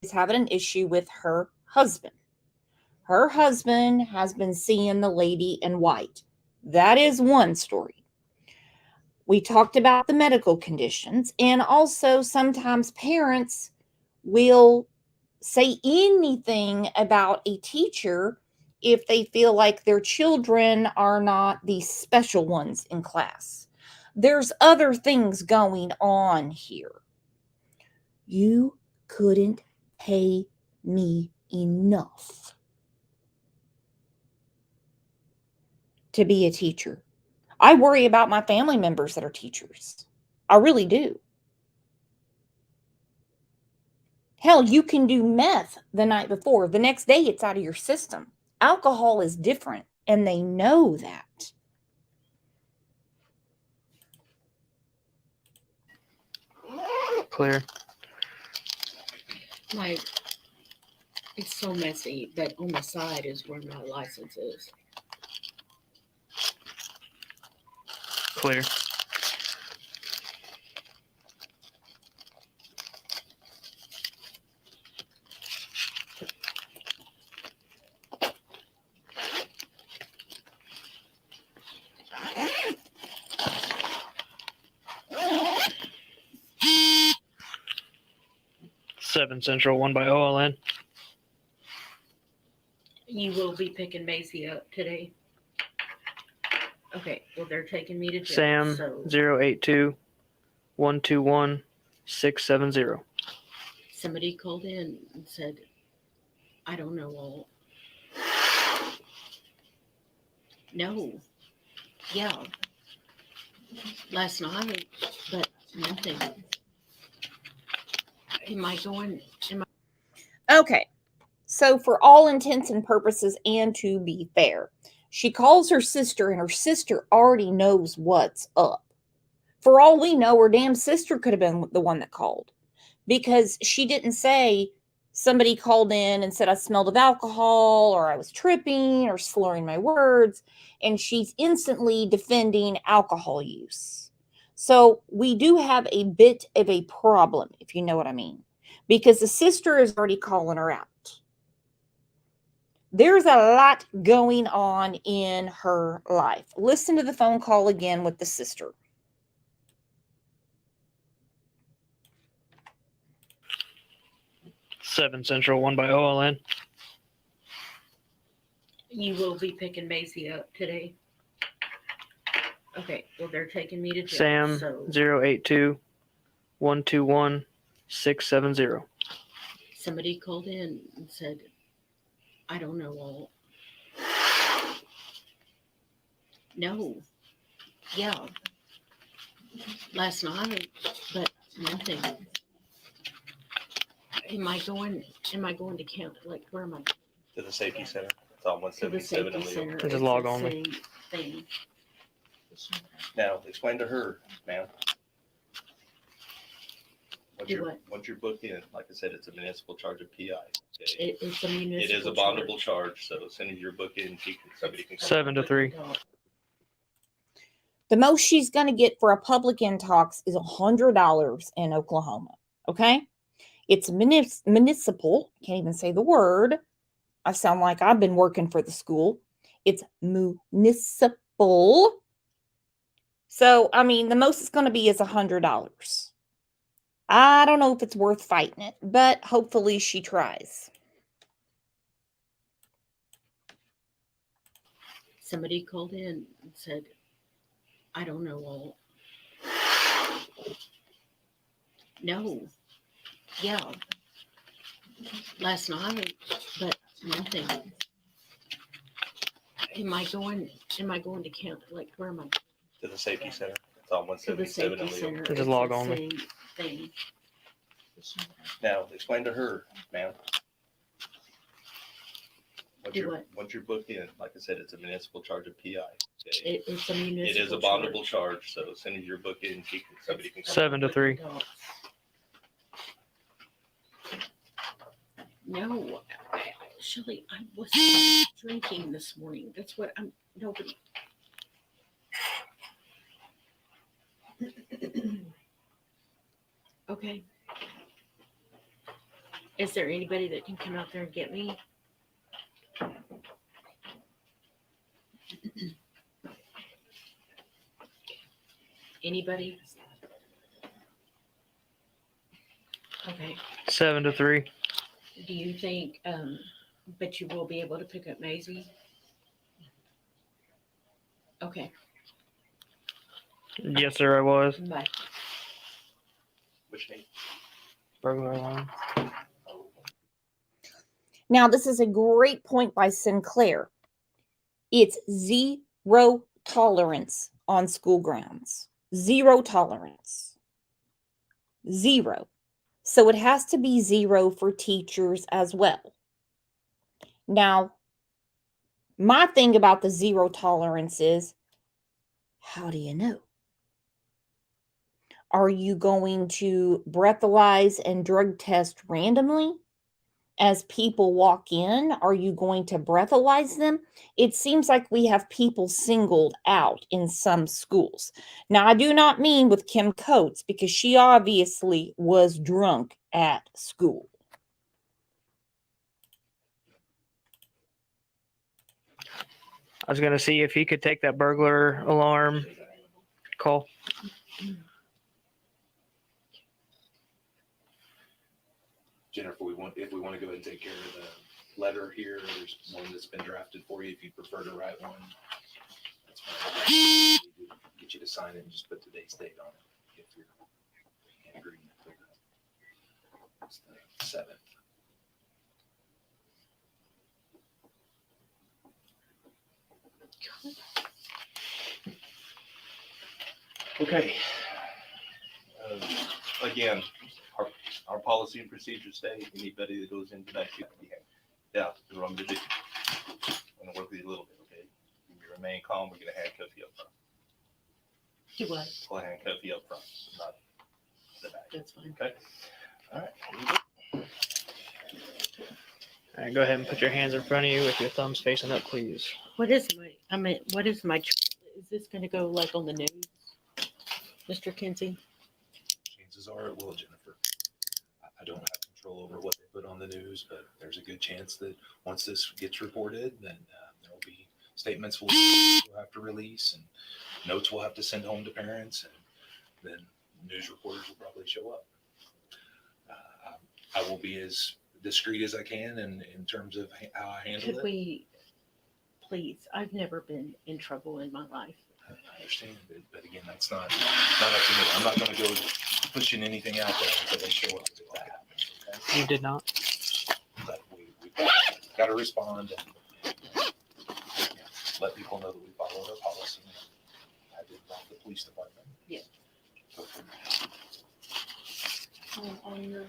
is having an issue with her husband. Her husband has been seeing the lady in white. That is one story. We talked about the medical conditions, and also sometimes parents will say anything about a teacher if they feel like their children are not the special ones in class. There's other things going on here. You couldn't pay me enough to be a teacher. I worry about my family members that are teachers. I really do. Hell, you can do meth the night before. The next day, it's out of your system. Alcohol is different, and they know that. Clear. It's so messy, but on the side is where my license is. Clear. Seven Central, 1 by OLN. You will be picking Macy up today. Okay, well, they're taking me to jail. Sam So 082 121 670. somebody called in and said, I don't know all. No. Yeah. Last night, but nothing. Okay, so for all intents and purposes, and to be fair, she calls her sister, and her sister already knows what's up. For all we know, her damn sister could have been the one that called, because she didn't say somebody called in and said I smelled of alcohol, or I was tripping, or slurring my words, and she's instantly defending alcohol use. So we do have a bit of a problem, if you know what I mean, because the sister is already calling her out. There's a lot going on in her life. Listen to the phone call again with the sister. 7 Central, 1 by OLN. You will be picking Maisie up today. Okay, well, they're taking me to jail. Sam So 082 121 670. somebody called in and said, I don't know all. No. Yeah. Last night, but nothing. Am I going to count? Like, where am I? To the safety center. It's on To the 177 safety and Leo. center. This is It's log the only. same thing. Now, explain to her, ma'am. Do what? Once you're booked in, like I said, it's a municipal charge of PI. Okay? It's a municipal It is a charge. bondable charge, so as soon as you're booked in, somebody can come. 7 to 3. The most she's going to get for a public Intox is $100 in Oklahoma. Okay? It's municipal. Can't even say the word. I sound like I've been working for the school. It's municipal. So, I mean, the most it's going to be is $100. I don't know if it's worth fighting it, but hopefully she tries. Somebody called in and said, I don't know all. No. Yeah. Last night, but nothing. Am I going to count? Like, where am I? To the safety center. It's on To the 177 safety and Leo. center. This is It's log the only. same thing. Now, explain to her, ma'am. Do what? Once you're booked in, like I said, it's a municipal charge of PI. Okay? It's a municipal It is a bondable charge, so as soon as you're booked in, somebody can come. 7 to 3. No, Shelley, I was drinking this morning. That's what nobody. Okay. Is there anybody that can come out there and get me? Anybody? Okay. 7 to 3. Do you think, but you will be able to pick up Maisie? Okay, Yes, sir, I was. bye. Which name? Burglar alarm. Now, this is a great point by Sinclair. It's zero tolerance on school grounds. Zero tolerance. Zero. So it has to be zero for teachers as well. Now, my thing about the zero tolerance is, how do you know? Are you going to breathalyze and drug test randomly as people walk in? Are you going to breathalyze them? It seems like we have people singled out in some schools. Now, I do not mean with Kim Coats, because she obviously was drunk at school. I was going to see if he could take that burglar alarm call. Jennifer, if we want to go ahead and take care of the letter here, there's one that's been drafted for you. If you prefer to write one, that's fine. Get you to sign it and just put today's date on it. If you're in agreement. It's the 7th. Okay. Again, our policy and procedures say anybody that goes in tonight should be handcuffed. Yeah, that's what I'm going to do. I'm going to work with you a little bit, okay? You remain calm. We're going to handcuff you up front. Do what? We'll handcuff you up front, not the back. That's fine. Okay? All right. All right, go ahead and put your hands in front of you with your thumbs facing up, please. What is my, is this going to go like on the news? Mr. Kinsey? Chances are it will, Jennifer. I don't have control over what they put on the news, but there's a good chance that once this gets reported, then there will be statements we'll have to release and notes we'll have to send home to parents, and then news reporters will probably show up. I will be as discreet as I can in terms of how I handle Could it. we, please, I've never been in trouble in my life. I understand, but again, that's not up to me. I'm not going to go pushing anything out there until they show up if that happens. Okay? You did not. But we got to respond and let people know that we followed our policy. I did wrong the police department. Yeah. Go from there. On your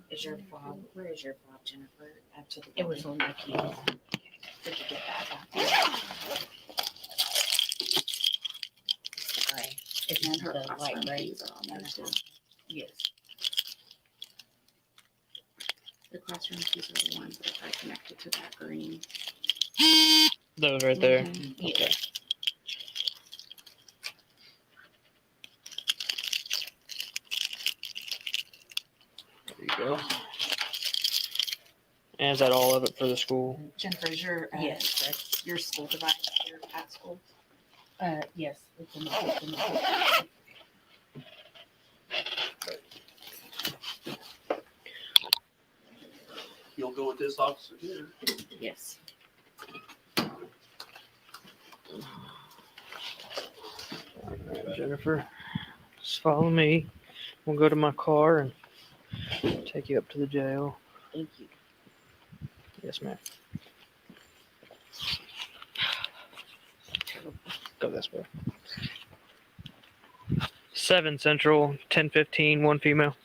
is your fob? Where is your fob, Jennifer? Up to the It was on my key. Did you get that? Gray. It's And her the light classroom gray. keys are on there too. Yes. The classroom keys are the ones that are connected to that green. Those right there. Mhm. Yeah. There you go. And is that all of it for the school? Jennifer, is your Yes. your school device here at school? Yes. It's in the You'll go with this officer here. Yes. Jennifer, just follow me. We'll go to my car and take you up to the jail. Thank you. Yes, ma'am. Go this way. 7 Central, 10:15, 1 female.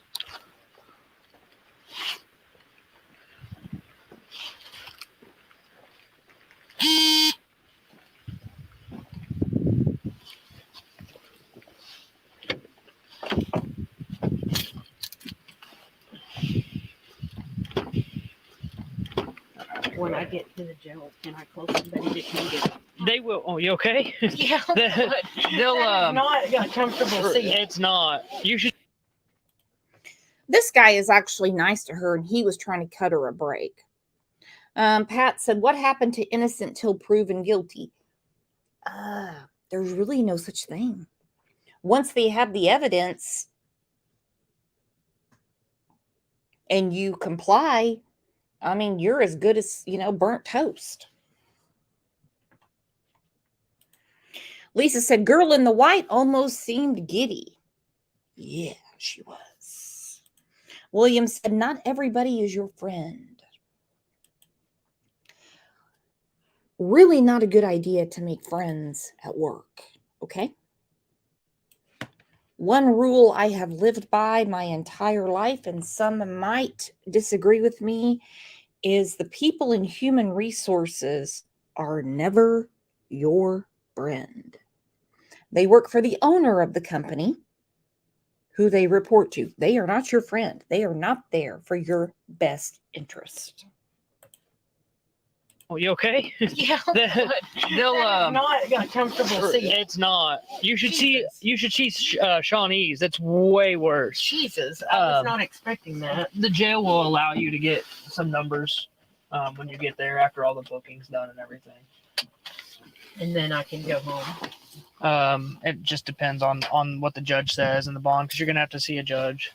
When I get to the jail, can I close somebody that can get? They will. Oh, you okay? Yeah. They'll. Not a comfortable seat. It's not. You should. This guy is actually nice to her, and he was trying to cut her a break. Pat said, "What happened to innocent till proven guilty?" There's really no such thing. Once they have the evidence and you comply, I mean, you're as good as, burnt toast. Lisa said, "Girl in the white almost seemed giddy." Yeah, she was. William said, "Not everybody is your friend." Really not a good idea to make friends at work, okay? One rule I have lived by my entire life, and some might disagree with me, is the people in human resources are never your friend. They work for the owner of the company who they report to. They are not your friend. They are not there for your best interest. Oh, you okay? Yeah. They'll. Not a comfortable seat. It's not. You should see. Jesus. You should see Shawnee's. It's way worse. Jesus, I was not expecting that. The jail will allow you to get some numbers when you get there after all the booking's done and everything. And then I can go home. It just depends on what the judge says and the bond, because you're gonna have to see a judge,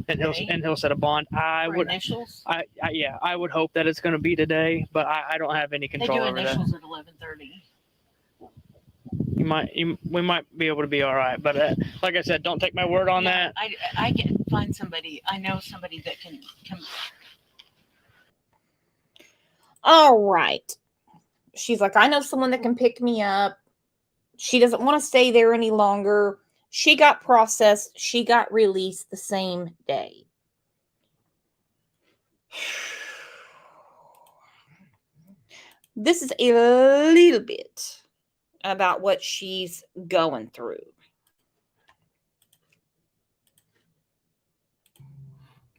and he'll set a bond. I For would. initials. I would hope that it's going to be today, but I don't have any They control do over that. initials at 11:30. We might be able to be all right, but like I said, don't take my word on that. I can find somebody. I know somebody that can come. All right. She's like, "I know someone that can pick me up." She doesn't want to stay there any longer. She got processed. She got released the same day. This is a little bit about what she's going through.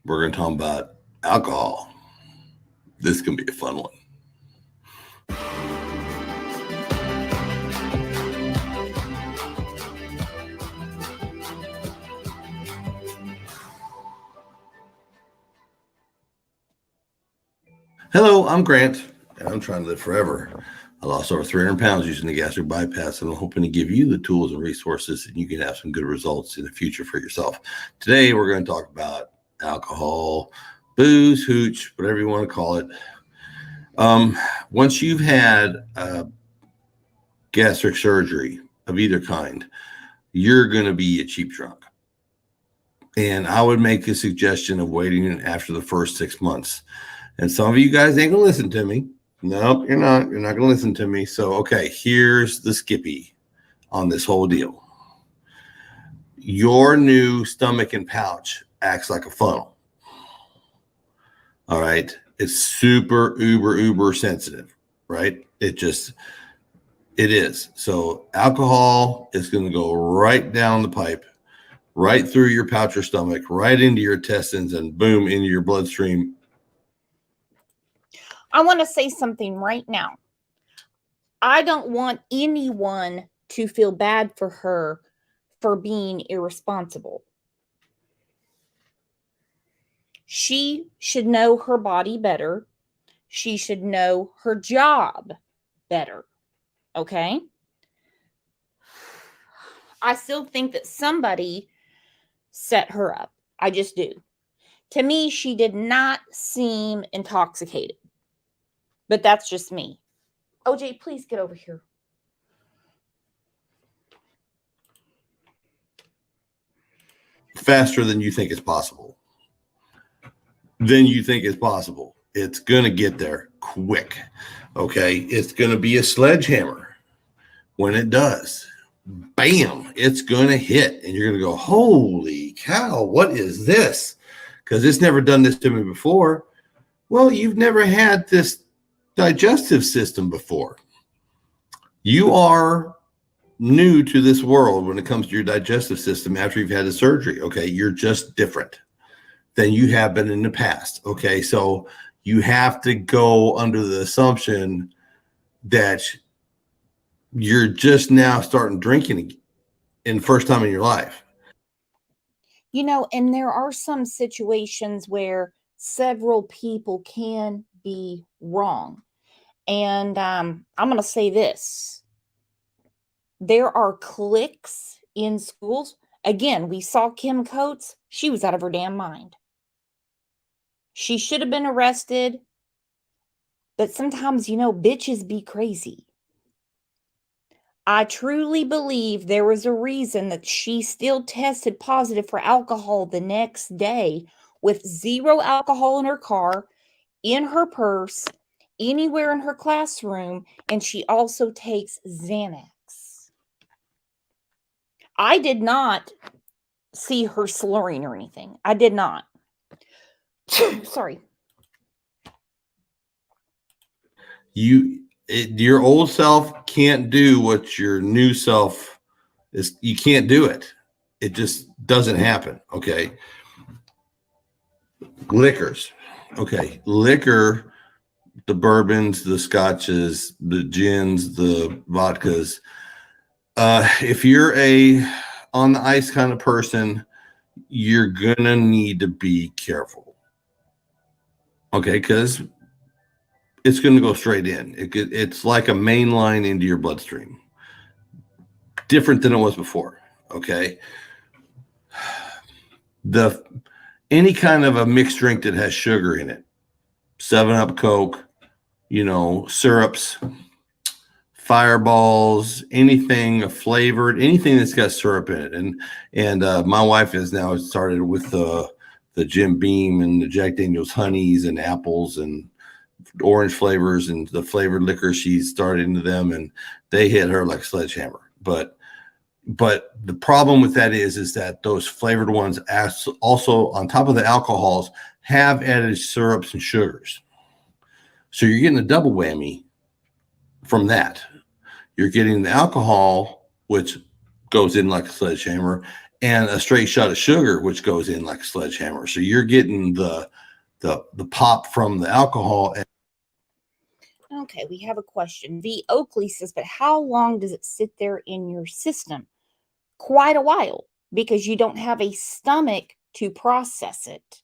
We're going to talk about alcohol. This can be a fun one. Hello, I'm Grant, and I'm trying to live forever. I lost over 300 pounds using the gastric bypass, and I'm hoping to give you the tools and resources that you can have some good results in the future for yourself. Today, we're going to talk about alcohol, booze, hooch, whatever you want to call it. Once you've had gastric surgery of either kind, you're going to be a cheap drunk. And I would make a suggestion of waiting after the first 6 months. And some of you guys ain't going to listen to me. Nope, you're not. You're not going to listen to me. So, okay, here's the Skippy on this whole deal. Your new stomach and pouch acts like a funnel. All right. It's super, uber sensitive, right? It is. So alcohol is going to go right down the pipe, right through your pouch or stomach, right into your intestines, and boom, into your bloodstream. I want to say something right now. I don't want anyone to feel bad for her for being irresponsible. She should know her body better. She should know her job better. Okay? I still think that somebody set her up. I just do. To me, she did not seem intoxicated. But that's just me. OJ, please get over here. Faster than you think is possible. It's going to get there quick. Okay. It's going to be a sledgehammer. When it does, bam, it's going to hit. And you're going to go, holy cow, what is this? Because it's never done this to me before. Well, you've never had this digestive system before. You are new to this world when it comes to your digestive system after you've had a surgery. Okay. You're just different than you have been in the past. Okay. So you have to go under the assumption that you're just now starting drinking in the first time in your life. You know, and there are some situations where several people can be wrong. And I'm going to say this. There are cliques in schools. Again, we saw Kim Coats. She was out of her damn mind. She should have been arrested. But sometimes, bitches be crazy. I truly believe there was a reason that she still tested positive for alcohol the next day with 0 alcohol in her car, in her purse, anywhere in her classroom, and she also takes Xanax. I did not see her slurring or anything. I did not. Sorry. Your old self can't do what your new self is. You can't do it. It just doesn't happen. Okay. Liquors. Okay. Liquor, the bourbons, the scotches, the gins, the vodkas. If you're a on the ice kind of person, you're gonna need to be careful. Okay, because it's going to go straight in. It's like a main line into your bloodstream. Different than it was before. Okay. Any kind of a mixed drink that has sugar in it, 7-Up, Coke, syrups, fireballs, anything flavored, anything that's got syrup in it. And my wife has now started with the Jim Beam and the Jack Daniel's honeys and apples and orange flavors and the flavored liquor. She's started into them and they hit her like a sledgehammer. But the problem with that is that those flavored ones also on top of the alcohols have added syrups and sugars. So you're getting a double whammy from that. You're getting the alcohol, which goes in like a sledgehammer, and a straight shot of sugar, which goes in like a sledgehammer. So you're getting the pop from the alcohol. Okay, we have a question. V. Oakley says, but how long does it sit there in your system? Quite a while, because you don't have a stomach to process it.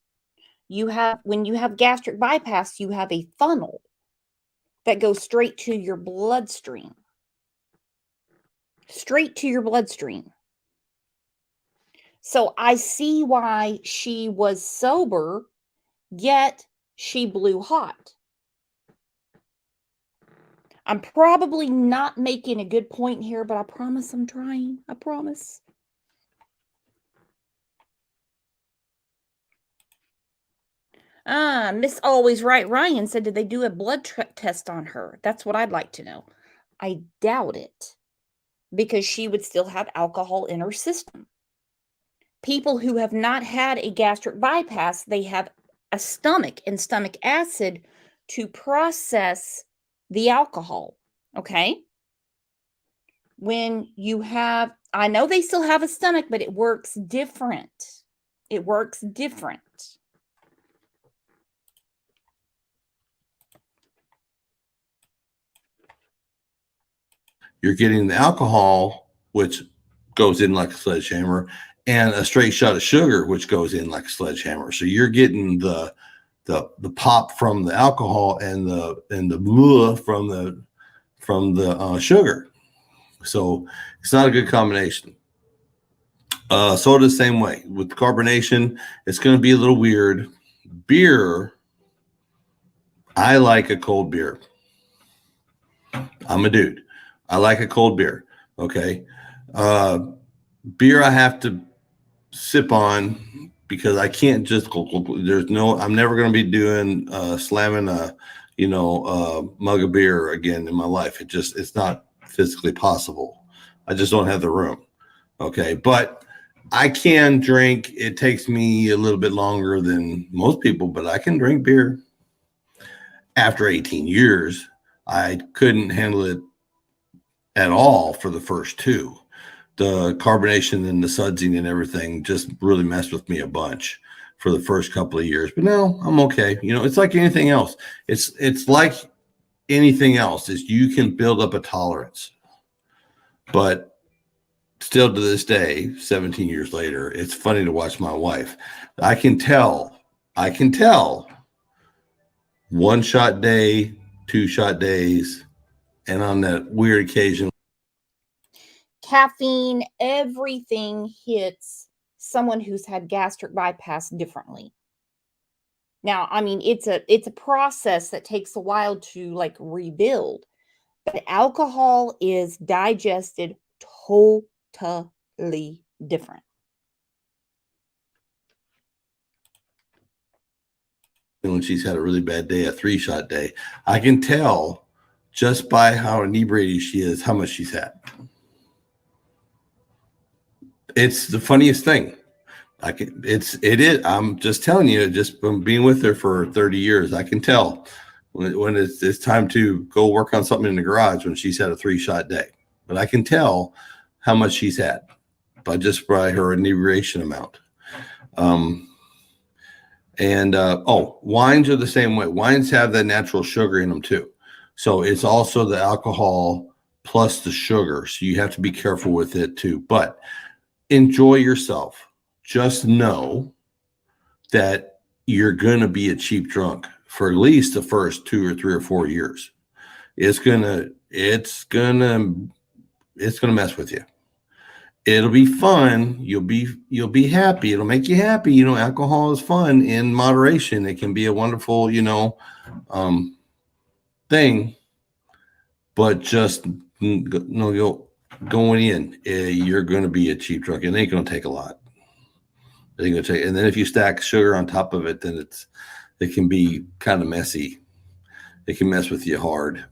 When you have gastric bypass, you have a funnel that goes straight to your bloodstream. Straight to your bloodstream. So I see why she was sober, yet she blew hot. I'm probably not making a good point here, but I promise I'm trying. I promise. Miss Always Right Ryan said, did they do a blood test on her? That's what I'd like to know. I doubt it, because she would still have alcohol in her system. People who have not had a gastric bypass, they have a stomach and stomach acid to process the alcohol. Okay? When you have, I know they still have a stomach, but it works different. It works different. You're getting the alcohol, which goes in like a sledgehammer, and a straight shot of sugar, which goes in like a sledgehammer. So you're getting the pop from the alcohol and the blah from the sugar. So it's not a good combination. Soda, same way with carbonation. It's going to be a little weird. Beer, I like a cold beer. I'm a dude. I like a cold beer. Okay. Beer I have to sip on because I can't just I'm never going to be doing slamming a mug of beer again in my life. It's not physically possible. I just don't have the room. Okay. But I can drink. It takes me a little bit longer than most people, but I can drink beer. After 18 years, I couldn't handle it at all for the first two. The carbonation and the sudsing and everything just really messed with me a bunch for the first couple of years. But now I'm okay. It's like anything else. It's like anything else is you can build up a tolerance. But still to this day, 17 years later, it's funny to watch my wife. I can tell 1 shot day, 2 shot days, and on that weird occasion, Caffeine, everything hits someone who's had gastric bypass differently. Now, I mean, it's a process that takes a while to like rebuild, but alcohol is digested totally different. when she's had a really bad day, a 3-shot day, I can tell just by how inebriated she is, how much she's had. It's the funniest thing. It is. I'm just telling you, just from being with her for 30 years, I can tell when it's time to go work on something in the garage when she's had a 3-shot day. But I can tell how much she's had by her inebriation amount. Wines are the same way. Wines have that natural sugar in them too. So it's also the alcohol plus the sugar. So you have to be careful with it too. But enjoy yourself. Just know that you're going to be a cheap drunk for at least the first 2 or 3 or 4 years. It's gonna mess with you. It'll be fun. You'll be happy. It'll make you happy. Alcohol is fun in moderation. It can be a wonderful, thing. But just going in, you're going to be a cheap drunk. It ain't going to take a lot. And then if you stack sugar on top of it, then it can be kind of messy. It can mess with you hard,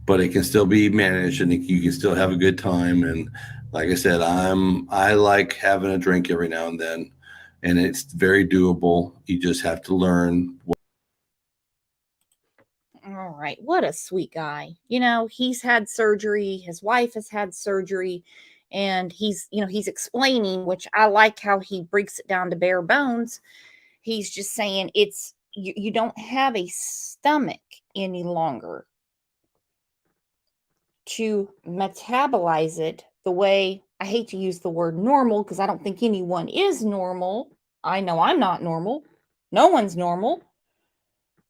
but it can still be managed, and you can still have a good time. And like I said, I like having a drink every now and then, and it's very doable. You just have to learn. All right. What a sweet guy. He's had surgery. His wife has had surgery. And he's explaining, which I like how he breaks it down to bare bones. He's just saying you don't have a stomach any longer to metabolize it the way, I hate to use the word normal because I don't think anyone is normal. I know I'm not normal. No one's normal.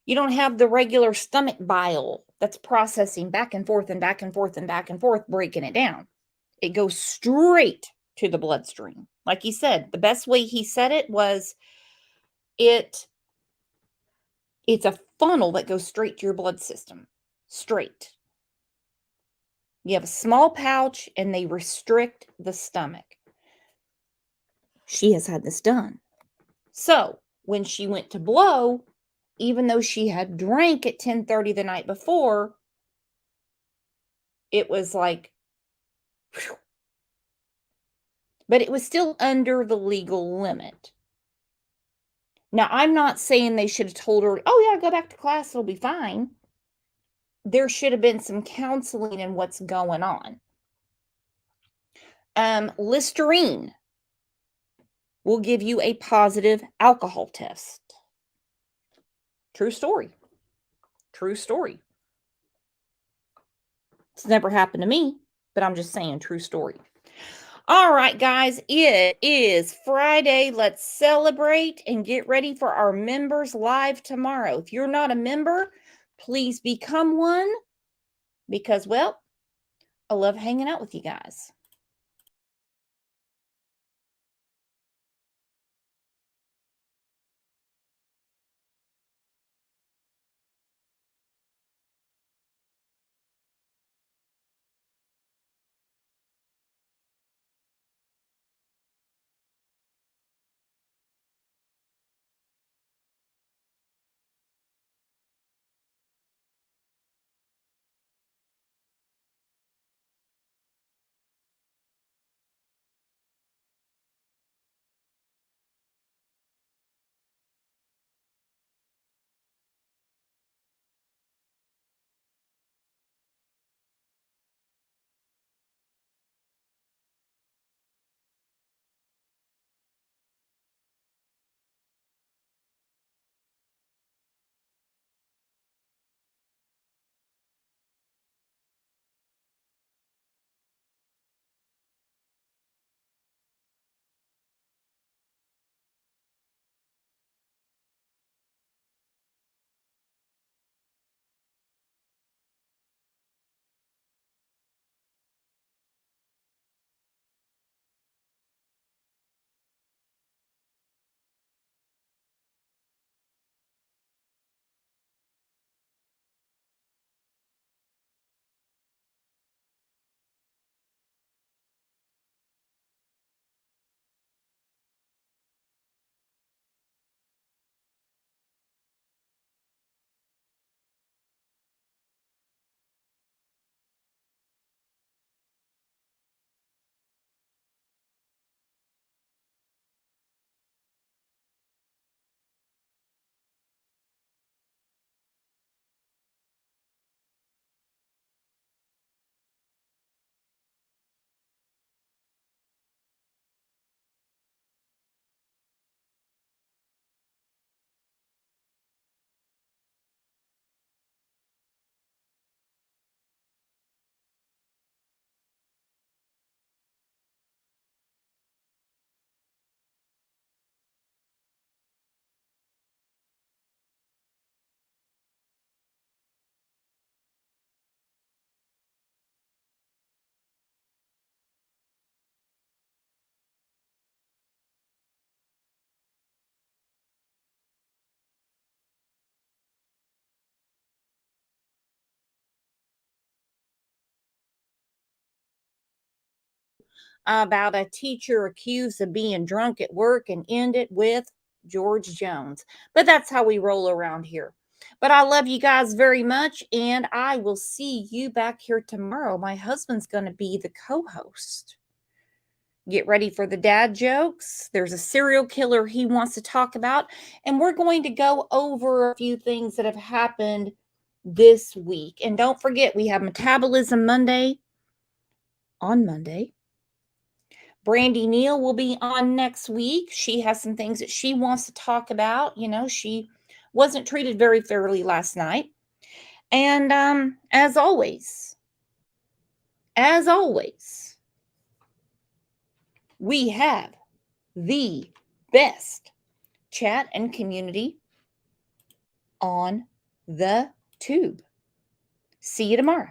You don't have the regular stomach bile that's processing back and forth and back and forth and back and forth, breaking it down. It goes straight to the bloodstream. Like he said, the best way he said it was it's a funnel that goes straight to your blood system. Straight. You have a small pouch and they restrict the stomach. She has had this done. So when she went to blow, even though she had drank at 10:30 the night before, it was like, whew. But it was still under the legal limit. Now, I'm not saying they should have told her, oh yeah, go back to class, it'll be fine. There should have been some counseling in what's going on. Listerine will give you a positive alcohol test. True story. True story. It's never happened to me, but I'm just saying, true story. All right, guys, it is Friday. Let's celebrate and get ready for our members live tomorrow. If you're not a member, please become one because, well, I love hanging out with you guys. About a teacher accused of being drunk at work and end it with George Jones. But that's how we roll around here. But I love you guys very much, and I will see you back here tomorrow. My husband's going to be the co-host. Get ready for the dad jokes. There's a serial killer he wants to talk about, and we're going to go over a few things that have happened this week. And don't forget, we have Metabolism Monday on Monday. Brandy Neal will be on next week. She has some things that she wants to talk about. You know, she wasn't treated very fairly last night. And as always, we have the best chat and community on the tube. See you tomorrow.